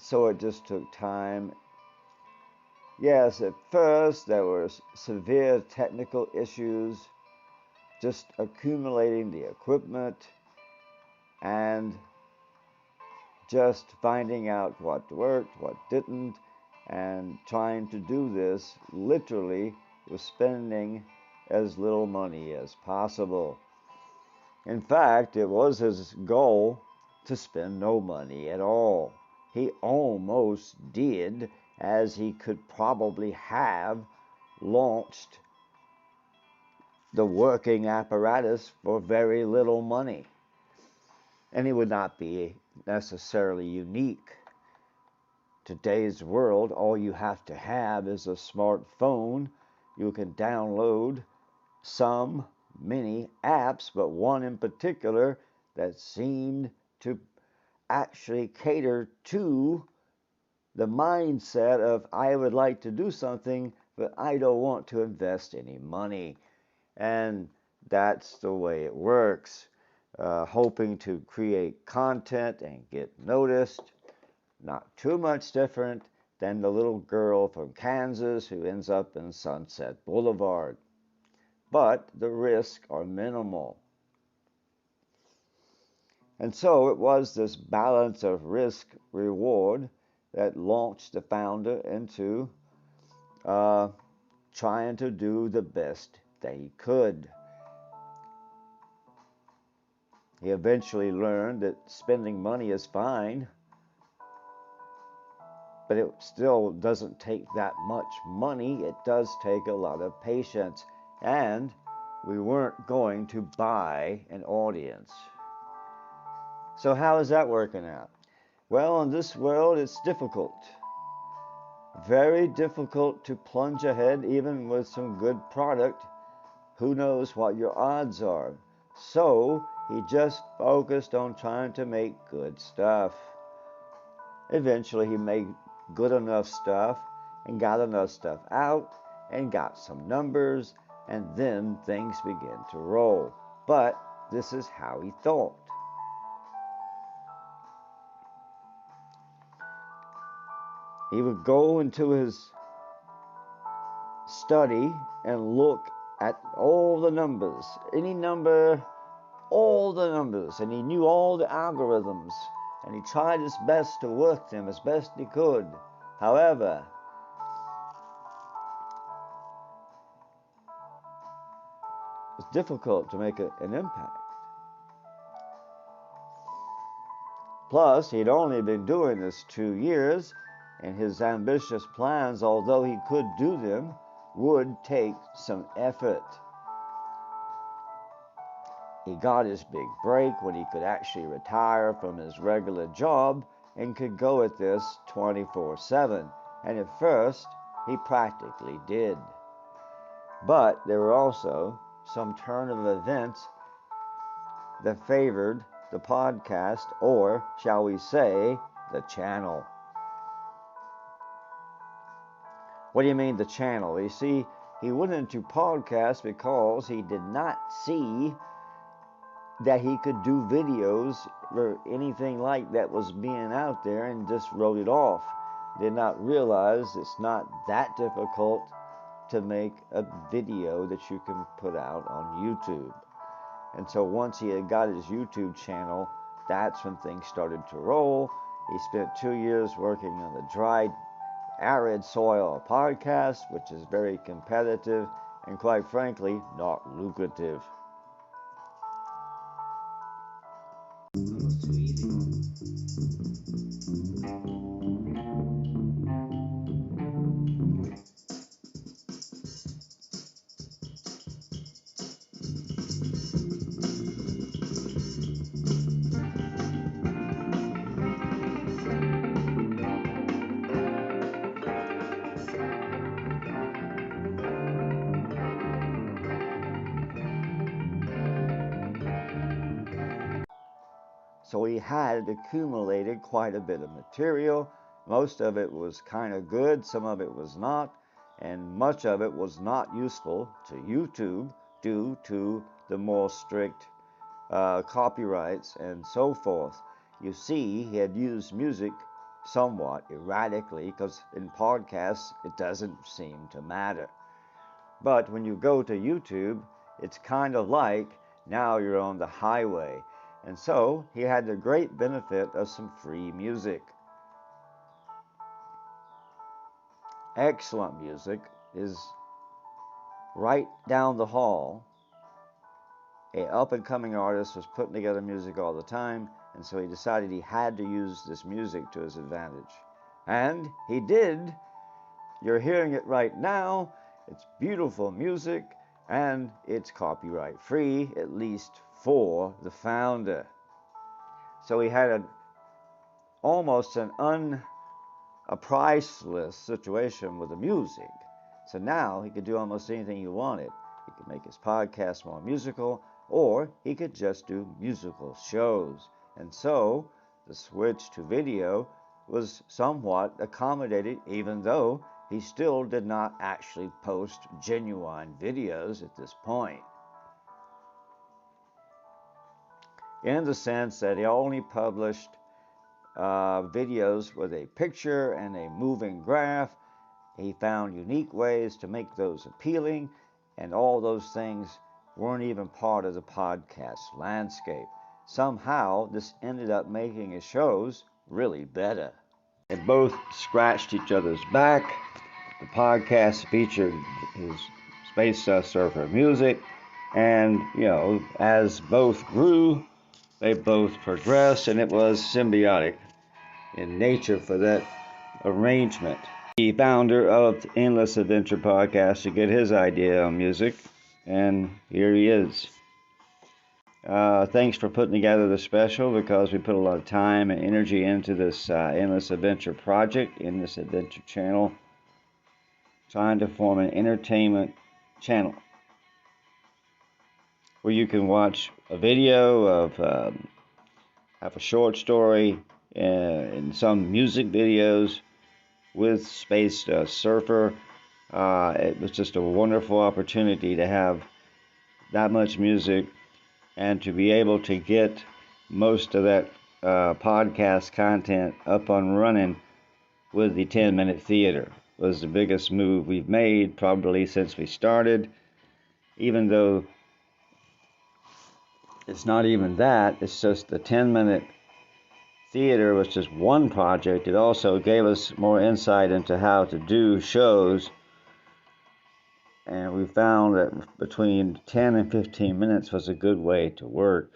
so it just took time. Yes, at first there were severe technical issues, just accumulating the equipment and just finding out what worked, what didn't, and trying to do this literally with spending as little money as possible. In fact, it was his goal to spend no money at all. He almost did, as he could probably have launched the working apparatus for very little money. And it would not be necessarily unique. Today's world, all you have to have is a smartphone. You can download many apps, but one in particular that seemed to actually cater to the mindset of, I would like to do something, but I don't want to invest any money. And that's the way it works. Hoping to create content and get noticed. Not too much different than the little girl from Kansas who ends up in Sunset Boulevard. But the risks are minimal. And so it was this balance of risk-reward that launched the founder into trying to do the best that he could. He eventually learned that spending money is fine, but it still doesn't take that much money. It does take a lot of patience, and we weren't going to buy an audience. So how is that working out? Well, in this world, it's difficult. Very difficult to plunge ahead, even with some good product. Who knows what your odds are? So he just focused on trying to make good stuff. Eventually, he made good enough stuff and got enough stuff out and got some numbers, and then things began to roll. But this is how he thought. He would go into his study and look at all the numbers, any number, all the numbers, and he knew all the algorithms, and he tried his best to work them as best he could. However, it was difficult to make an impact. Plus, he'd only been doing this 2 years, and his ambitious plans, although he could do them, would take some effort. He got his big break when he could actually retire from his regular job and could go at this 24/7. And at first, he practically did. But there were also some turn of events that favored the podcast, or shall we say, the channel. What do you mean the channel? You see, he went into podcasts because he did not see that he could do videos or anything like that was being out there and just wrote it off. Did not realize it's not that difficult to make a video that you can put out on YouTube. And so once he had got his YouTube channel, that's when things started to roll. He spent 2 years working on the dry, arid soil podcast, which is very competitive and quite frankly, not lucrative. So he had accumulated quite a bit of material. Most of it was kind of good, some of it was not, and much of it was not useful to YouTube due to the more strict copyrights and so forth. You see, he had used music somewhat erratically, because in podcasts it doesn't seem to matter. But when you go to YouTube, it's kind of like now you're on the highway. And so he had the great benefit of some free music. Excellent music is right down the hall. An up-and-coming artist was putting together music all the time, and so he decided he had to use this music to his advantage. And he did. You're hearing it right now. It's beautiful music, and it's copyright free, at least for the founder. So he had almost a priceless situation with the music. So now he could do almost anything he wanted. He could make his podcast more musical, or he could just do musical shows. And so the switch to video was somewhat accommodated, even though he still did not actually post genuine videos at this point. In the sense that he only published videos with a picture and a moving graph. He found unique ways to make those appealing, and all those things weren't even part of the podcast landscape. Somehow, this ended up making his shows really better. They both scratched each other's back. The podcast featured his Space Surfer music, and, as both grew, they both progressed, and it was symbiotic in nature for that arrangement. The founder of Endless Adventure Podcast to get his idea on music, and here he is. Thanks for putting together the special, because we put a lot of time and energy into this Endless Adventure project, Endless Adventure Channel, trying to form an entertainment channel where you can watch a video of a short story and some music videos with Space Surfer. It was just a wonderful opportunity to have that much music and to be able to get most of that podcast content up and running with the 10-minute theater. It was the biggest move we've made probably since we started, even though it's not even that. It's just the 10-minute theater was just one project. It also gave us more insight into how to do shows, and we found that between 10 and 15 minutes was a good way to work.